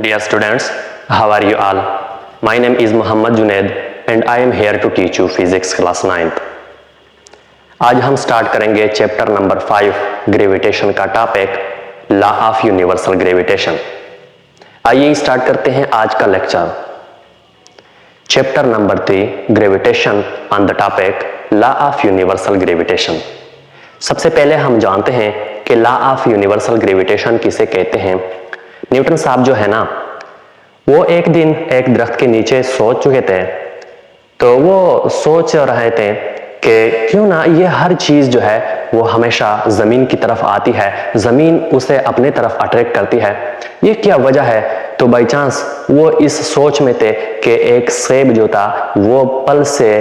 Dear students, how are you all? My name is Muhammad Junaid and I am here to teach you physics class 9th. आज हम start करेंगे chapter number 5 gravitation का topic law of universal gravitation. आइए start करते हैं आज का lecture. Chapter number 3 gravitation on the topic law of universal gravitation. सबसे पहले हम जानते हैं कि लॉ ऑफ यूनिवर्सल ग्रेविटेशन किसे कहते हैं। न्यूटन साहब जो है ना, वो एक दिन एक दरख्त के नीचे सोच चुके थे, तो वो सोच रहे थे कि क्यों ना ये हर चीज जो है वो हमेशा जमीन की तरफ आती है, जमीन उसे अपने तरफ अट्रैक्ट करती है, ये क्या वजह है। तो बाई चांस वो इस सोच में थे कि एक सेब जो था वो पल से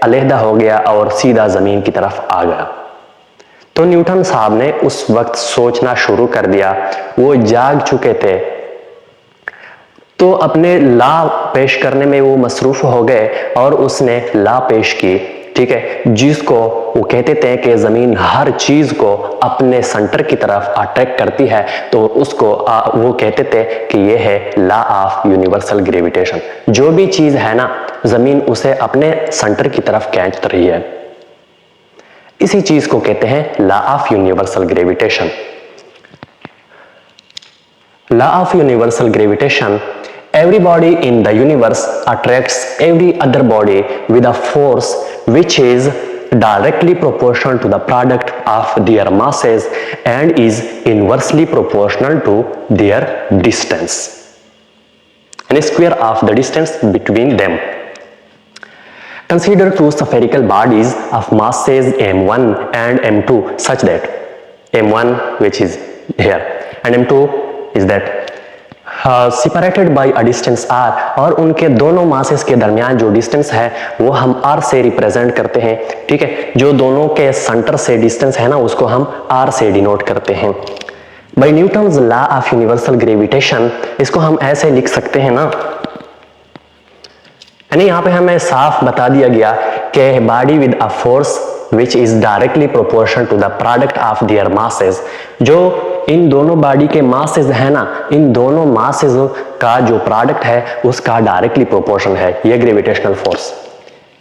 अलहदा हो गया और सीधा जमीन की तरफ आ गया। तो न्यूटन साहब ने उस वक्त सोचना शुरू कर दिया, वो जाग चुके थे, तो अपने लॉ पेश करने में वो मसरूफ हो गए और उसने लॉ पेश की, ठीक है, जिसको वो कहते थे कि जमीन हर चीज को अपने सेंटर की तरफ अट्रैक्ट करती है, तो उसको वो कहते थे कि ये है लॉ ऑफ यूनिवर्सल ग्रेविटेशन। जो भी चीज है ना, जमीन उसे अपने सेंटर की तरफ खींच रही है, इसी चीज को कहते हैं law of universal gravitation. Law of universal gravitation, every body in the universe attracts every other body with a force which is directly proportional to the product of their masses and is inversely proportional to their distance and square of the distance between them. Consider two spherical bodies of masses m1 and m2 such that m1, which is here, and m2 is that separated by a distance r, और उनके दोनों masses के दरमियान जो distance है वो हम r से रिप्रेजेंट करते हैं, ठीक है। जो दोनों के सेंटर से डिस्टेंस है ना, उसको हम r से डिनोट करते हैं। By Newton's law of universal gravitation, इसको हम ऐसे लिख सकते हैं ना, यानी यहाँ पे हमें साफ बता दिया गया कि body with a force which is directly proportional to the product of their masses, जो इन दोनों बॉडी के मासेस है ना, इन दोनों मासेस का जो प्रोडक्ट है उसका डायरेक्टली प्रोपोर्शन है ये ग्रेविटेशनल फोर्स।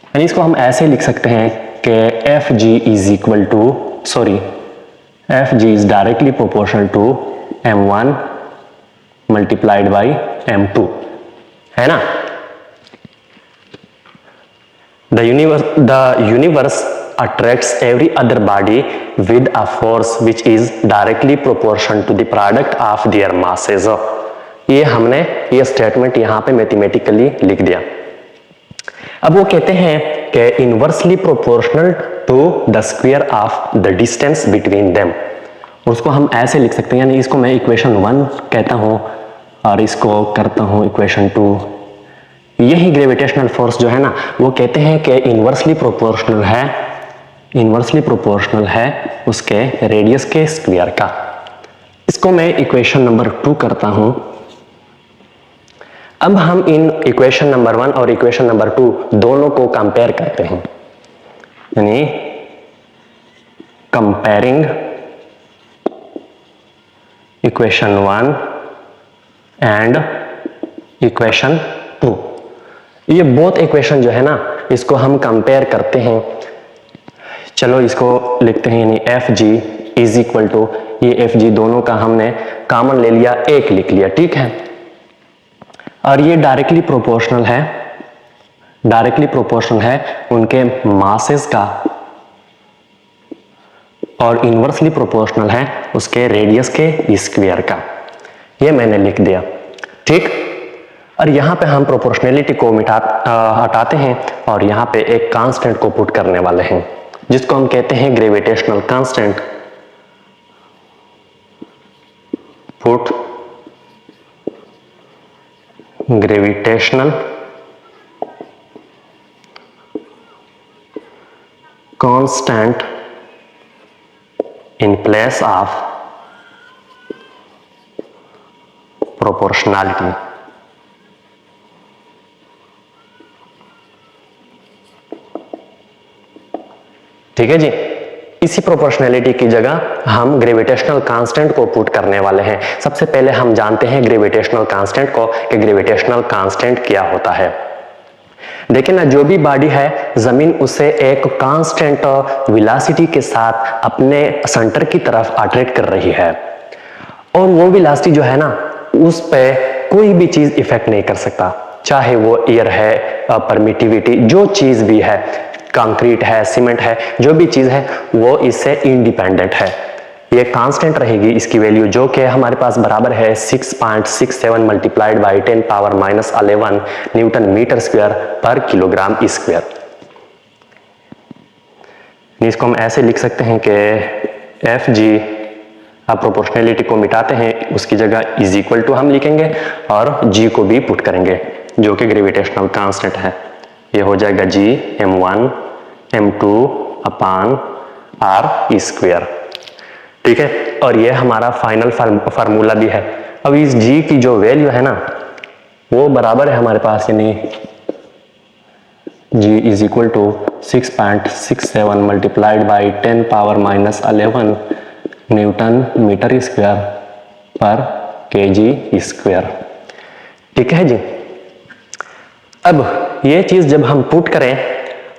यानी इसको हम ऐसे लिख सकते हैं कि F G is equal to, sorry, F G is directly proportional to m1 multiplied by m2, है ना। The universe attracts every other body with a force which is directly proportional to the product of their masses. ये हमने ये statement यहाँ पे mathematically लिख दिया। अब वो कहते हैं कि inversely proportional to the square of the distance between them, उसको हम ऐसे लिख सकते हैं, यानी इसको मैं इक्वेशन 1 कहता हूँ और इसको करता हूँ इक्वेशन 2। यही ग्रेविटेशनल फोर्स जो है ना, वो कहते हैं कि इनवर्सली प्रोपोर्शनल है उसके रेडियस के स्क्वायर का। इसको मैं इक्वेशन नंबर 2 करता हूं। अब हम इन इक्वेशन नंबर 1 और इक्वेशन नंबर 2 दोनों को कंपेयर करते हैं, यानी कंपेयरिंग इक्वेशन 1 एंड इक्वेशन 2। ये बोथ इक्वेशन जो है ना, इसको हम कंपेयर करते हैं। चलो इसको लिखते हैं, यानी F G is equal to, ये एफ जी दोनों का हमने कॉमन ले लिया, एक लिख लिया, ठीक है। और ये डायरेक्टली प्रोपोर्शनल है उनके मासेस का, और इनवर्सली प्रोपोर्शनल है उसके रेडियस के स्क्वायर का। ये मैंने लिख दिया, ठीक। और यहाँ पे हम प्रोपोर्शनलिटी को हटाते हैं और यहाँ पे एक कांस्टेंट को पुट करने वाले हैं, जिसको हम कहते हैं gravitational constant. Put gravitational constant in place of proportionality. ठीक है जी। इसी प्रोपोर्शनैलिटी की जगह हम ग्रेविटेशनल कांस्टेंट को पुट करने वाले हैं। सबसे पहले हम जानते हैं ग्रेविटेशनल कांस्टेंट को कि ग्रेविटेशनल कांस्टेंट क्या होता है। देखिए ना, जो भी बॉडी है जमीन उसे एक कांस्टेंट वेलोसिटी के साथ अपने सेंटर की तरफ अट्रैक्ट कर रही है, और वो वेलोसिटी जो है ना उस पे कोई भी चीज इफेक्ट नहीं कर सकता, चाहे वो एयर है, परमिटिविटी, जो चीज भी है, कंक्रीट है, सीमेंट है, जो भी चीज है वो इससे इंडिपेंडेंट है। ये कांस्टेंट रहेगी इसकी वैल्यू, जो कि हमारे पास बराबर है 6.67 multiplied by 10 power -11 newton metre square per kilogram square. इसको हम ऐसे लिख सकते हैं कि एफ जी, आप प्रोपोर्शनैलिटी को मिटाते हैं, उसकी जगह इज इक्वल टू हम लिखेंगे और जी को भी पुट करेंगे जो कि ग्रेविटेशनल कांस्टेंट है। ये हो जाएगा जी m1 m2 अपान r स्क्वायर, ठीक है। और ये हमारा फाइनल फार्मूला भी है। अब इस g की जो वैल्यू है ना वो बराबर है हमारे पास, यानी g is equal to 6.67 multiplied by 10 power -11 newton metre square per KG square, ठीक है जी। अब ये चीज जब हम पुट करें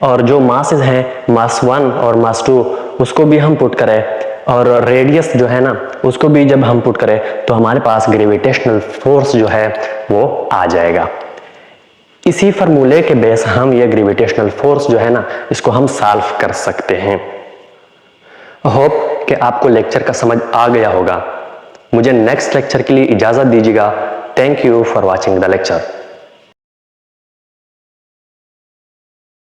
और जो मासेस हैं मास 1 और मास 2 उसको भी हम पुट करें, और रेडियस जो है ना उसको भी जब हम पुट करें तो हमारे पास ग्रेविटेशनल फोर्स जो है वो आ जाएगा। इसी फार्मूले के बेस हम ये ग्रेविटेशनल फोर्स जो है ना इसको हम सॉल्व कर सकते हैं। होप कि आपको लेक्चर का समझ आ गया होगा। मुझे नेक्स्ट लेक्चर के लिए इजाजत दीजिएगा। Thank you for watching the lecture.